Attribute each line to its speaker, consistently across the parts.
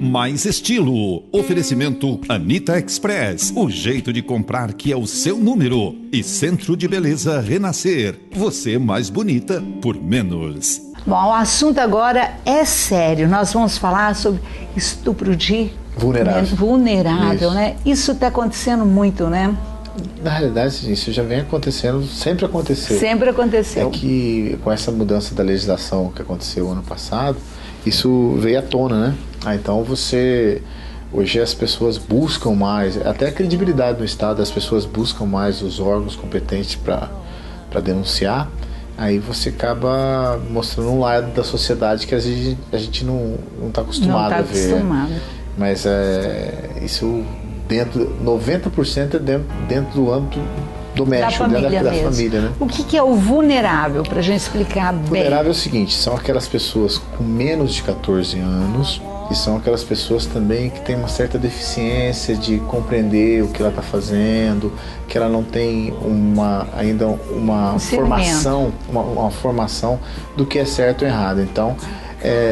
Speaker 1: mais estilo. Oferecimento Anitta Express, o jeito de comprar que é o seu número. E Centro de Beleza Renascer, você mais bonita por menos.
Speaker 2: Bom, o assunto agora é sério. Nós vamos falar sobre estupro de vulnerável, né? Isso está acontecendo muito, né?
Speaker 3: Na realidade, isso já vem acontecendo, sempre aconteceu.
Speaker 2: Sempre aconteceu.
Speaker 3: É que com essa mudança da legislação que aconteceu ano passado, isso veio à tona, né? Então hoje as pessoas buscam mais, até a credibilidade no Estado, as pessoas buscam mais os órgãos competentes para denunciar. Aí você acaba mostrando um lado da sociedade que a gente não está acostumado a ver. Mas isso 90% é dentro do âmbito doméstico, dentro da família, né?
Speaker 2: O que é o vulnerável, para a gente explicar bem?
Speaker 3: Vulnerável é o seguinte, são aquelas pessoas com menos de 14 anos e são aquelas pessoas também que têm uma certa deficiência de compreender o que ela está fazendo, que ela não tem ainda uma formação do que é certo ou errado. Então,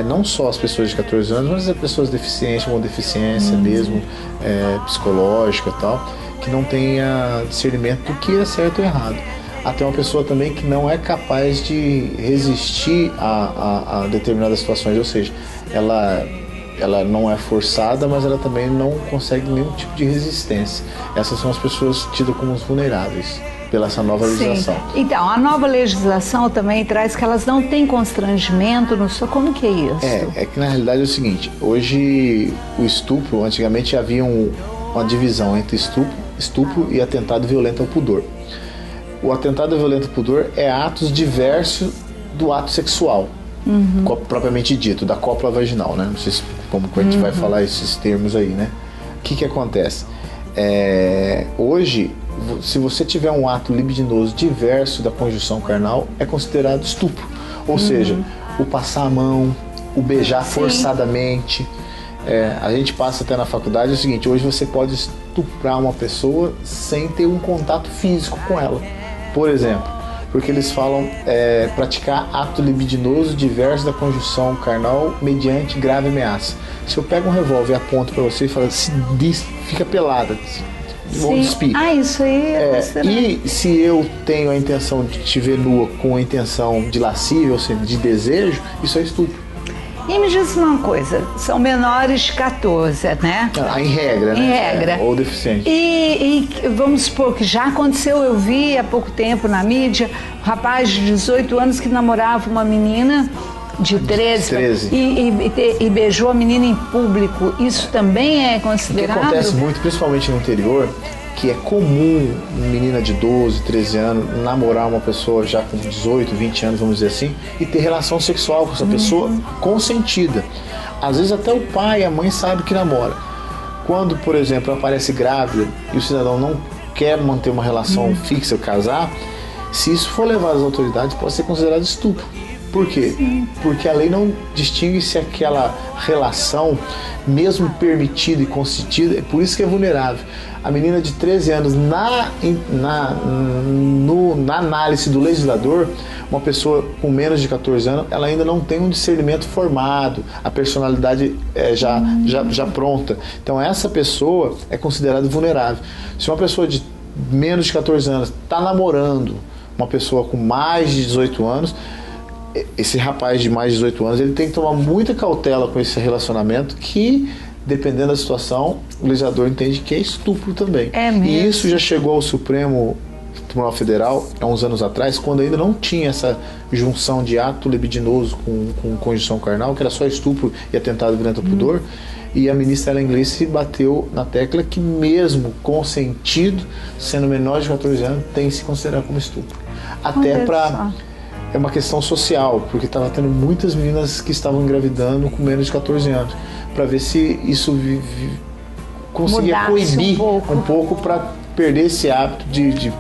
Speaker 3: não só as pessoas de 14 anos, mas as pessoas deficientes, com deficiência mesmo, psicológica e tal, que não tenha discernimento do que é certo ou errado. Até uma pessoa também que não é capaz de resistir a determinadas situações, ou seja, ela não é forçada, mas ela também não consegue nenhum tipo de resistência. Essas são as pessoas tidas como os vulneráveis pela essa nova legislação.
Speaker 2: Então, a nova legislação também traz que elas não têm constrangimento, não sei como que é isso.
Speaker 3: É que na realidade é o seguinte, hoje o estupro, antigamente havia uma divisão entre estupro e atentado violento ao pudor. O atentado violento ao pudor é atos diversos do ato sexual, propriamente dito, da cópula vaginal, né? Não sei como a gente vai falar esses termos aí, né? O que acontece? Hoje, se você tiver um ato libidinoso diverso da conjunção carnal, é considerado estupro. Ou seja, o passar a mão, o beijar forçadamente. A gente passa até na faculdade o seguinte, hoje você pode estuprar uma pessoa sem ter um contato físico com ela. Por exemplo, porque eles falam praticar ato libidinoso diverso da conjunção carnal mediante grave ameaça. Se eu pego um revólver e aponto para você e falo, fica pelada, vou despir.
Speaker 2: Isso aí
Speaker 3: e se eu tenho a intenção de te ver nua com a intenção de lascívia, ou seja, de desejo, isso é estupro.
Speaker 2: E me diz uma coisa, são menores de 14, né?
Speaker 3: Em regra, né?
Speaker 2: Em regra.
Speaker 3: Ou deficiente.
Speaker 2: E vamos supor que já aconteceu, eu vi há pouco tempo na mídia, um rapaz de 18 anos que namorava uma menina de 13. E beijou a menina em público. Isso também é considerado?
Speaker 3: O que acontece muito, principalmente no interior, que é comum uma menina de 12, 13 anos namorar uma pessoa já com 18, 20 anos, vamos dizer assim, e ter relação sexual com essa pessoa consentida. Às vezes até o pai e a mãe sabem que namora. Quando, por exemplo, aparece grávida e o cidadão não quer manter uma relação fixa, casar, se isso for levado às autoridades, pode ser considerado estupro. Por quê? Porque a lei não distingue se aquela relação, mesmo permitida e consentida, é por isso que é vulnerável. A menina de 13 anos, na análise do legislador, uma pessoa com menos de 14 anos, ela ainda não tem um discernimento formado, a personalidade já pronta. Então essa pessoa é considerada vulnerável. Se uma pessoa de menos de 14 anos está namorando uma pessoa com mais de 18 anos, esse rapaz de mais de 18 anos, ele tem que tomar muita cautela com esse relacionamento que, dependendo da situação, o legislador entende que é estupro também. E isso já chegou ao Supremo Tribunal Federal há uns anos atrás, quando ainda não tinha essa junção de ato libidinoso com conjunção carnal, que era só estupro e atentado violento ao pudor. E a ministra Ellen Gleice bateu na tecla que mesmo consentido, sendo menor de 14 anos, tem que se considerar como estupro. Até para... É uma questão social, porque estava tendo muitas meninas que estavam engravidando com menos de 14 anos, para ver se isso conseguia coibir um pouco para perder esse hábito de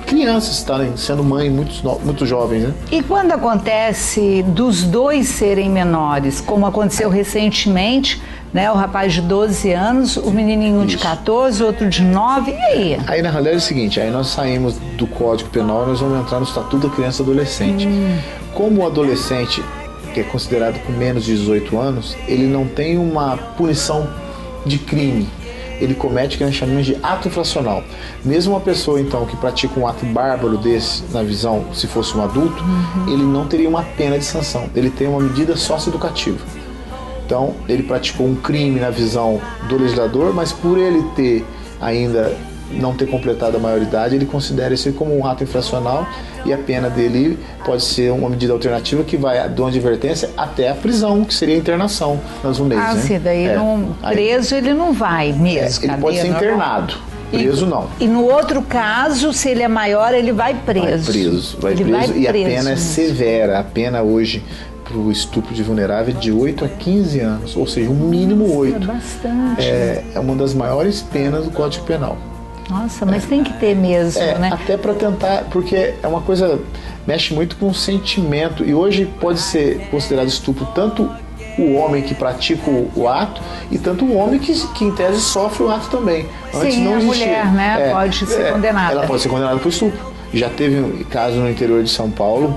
Speaker 3: crianças estarem sendo mães muito jovens, né?
Speaker 2: E quando acontece dos dois serem menores, como aconteceu recentemente, né? O rapaz de 12 anos, o menininho de 14, outro de 9, e aí?
Speaker 3: Aí na realidade é o seguinte, aí nós saímos do Código Penal, nós vamos entrar no Estatuto da Criança e Adolescente. Como o adolescente que é considerado com menos de 18 anos, ele não tem uma punição de crime. Ele comete o que nós chamamos de ato infracional. Mesmo uma pessoa, então, que pratica um ato bárbaro desse, na visão, se fosse um adulto, ele não teria uma pena de sanção. Ele tem uma medida socioeducativa. Então, ele praticou um crime na visão do legislador, mas por ele ter ainda não ter completado a maioridade, ele considera isso como um ato infracional e a pena dele pode ser uma medida alternativa que vai de uma advertência até a prisão, que seria a internação nas UNEs.
Speaker 2: Ah, sim, daí preso ele não vai mesmo.
Speaker 3: Ele pode ser internado. Preso não.
Speaker 2: E no outro caso, se ele é maior, ele vai preso.
Speaker 3: Vai preso e a pena é severa. A pena hoje para o estupro de vulnerável é de 8 a 15 anos, ou seja, o mínimo 8.
Speaker 2: É bastante.
Speaker 3: É uma das maiores penas do Código Penal.
Speaker 2: Nossa, mas tem que ter mesmo, né?
Speaker 3: Até para tentar, porque é uma coisa, mexe muito com o sentimento, e hoje pode ser considerado estupro tanto o homem que pratica o ato e tanto o homem que em tese sofre o ato também. Antes
Speaker 2: sim,
Speaker 3: não existia.
Speaker 2: A mulher, né, pode ser condenada.
Speaker 3: Ela pode ser condenada por estupro. Já teve um caso no interior de São Paulo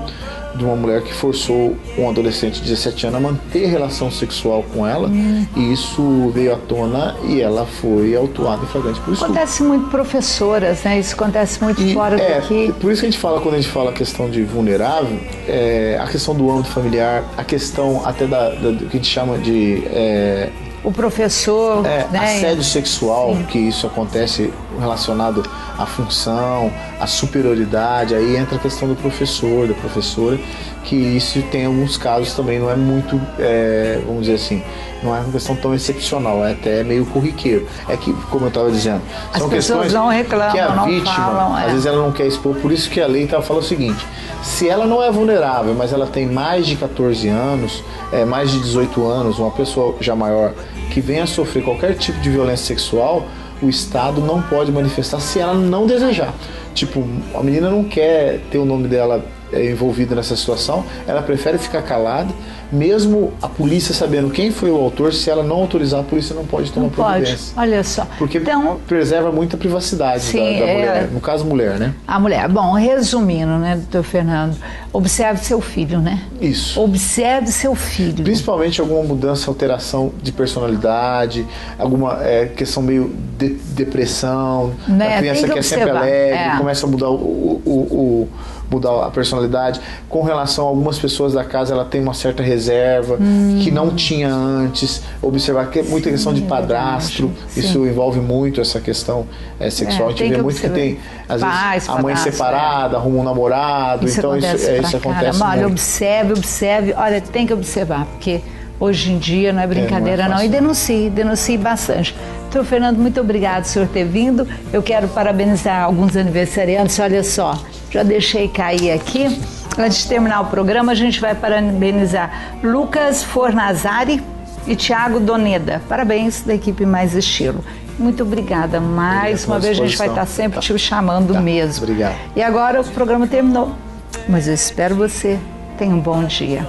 Speaker 3: de uma mulher que forçou um adolescente de 17 anos a manter relação sexual com ela, e isso veio à tona e ela foi autuada em flagrante por estupro.
Speaker 2: Acontece muito professoras, né? Isso acontece muito fora daqui.
Speaker 3: Por isso que a gente fala, quando a gente fala a questão de vulnerável, a questão do âmbito familiar, a questão até do que a gente chama de...
Speaker 2: o professor, né?
Speaker 3: Assédio sexual, sim, que isso acontece relacionado à função, à superioridade, aí entra a questão do professor, da professora, que isso tem alguns casos também, não é muito, vamos dizer assim, não é uma questão tão excepcional, é até meio corriqueiro. É que, como eu estava dizendo, são questões
Speaker 2: não reclamam,
Speaker 3: que a
Speaker 2: não
Speaker 3: vítima,
Speaker 2: falam,
Speaker 3: às vezes ela não quer expor, por isso que a lei fala o seguinte: se ela não é vulnerável, mas ela tem mais de 14 anos, mais de 18 anos, uma pessoa já maior que venha a sofrer qualquer tipo de violência sexual, o Estado não pode manifestar se ela não desejar. Tipo, a menina não quer ter o nome dela envolvido nessa situação, ela prefere ficar calada, mesmo a polícia sabendo quem foi o autor, se ela não autorizar, a polícia não pode tomar providência.
Speaker 2: Olha só.
Speaker 3: Porque então, preserva muito a privacidade da mulher, no caso mulher, né?
Speaker 2: A mulher. Bom, resumindo, né, doutor Fernando, observe seu filho, né?
Speaker 3: Isso.
Speaker 2: Observe seu filho.
Speaker 3: Principalmente alguma mudança, alteração de personalidade, alguma questão meio de depressão, né? A criança que é sempre alegre, começa a mudar mudar a personalidade. Com relação a algumas pessoas da casa, ela tem uma certa reserva que não tinha antes. Observar que é muita questão de padrasto, isso envolve muito essa questão sexual. A gente vê muito que tem, às vezes, a mãe separada, arruma um namorado, isso então isso acontece muito.
Speaker 2: Olha, observe, olha, tem que observar, porque hoje em dia não é brincadeira não, e denuncie bastante. Doutor Fernando, muito obrigado por senhor ter vindo. Eu quero parabenizar alguns aniversariantes, olha só, já deixei cair aqui. Antes de terminar o programa, a gente vai parabenizar Lucas Fornazari e Tiago Doneda. Parabéns da equipe Mais Estilo. Muito obrigada. Mais uma vez a gente vai estar sempre te chamando mesmo.
Speaker 3: Obrigado.
Speaker 2: E agora o programa terminou, mas eu espero você. Tenha um bom dia.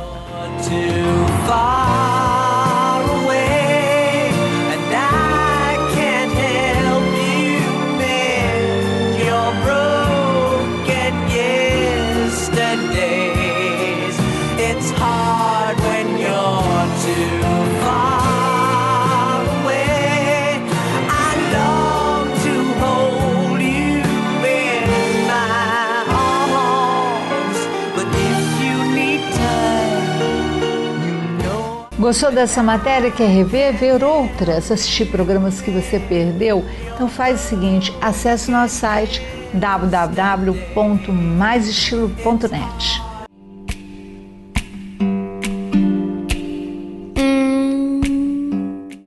Speaker 2: Gostou dessa matéria? Quer rever? Ver outras? Assistir programas que você perdeu? Então faz o seguinte, acesse o nosso site www.maisestilo.net.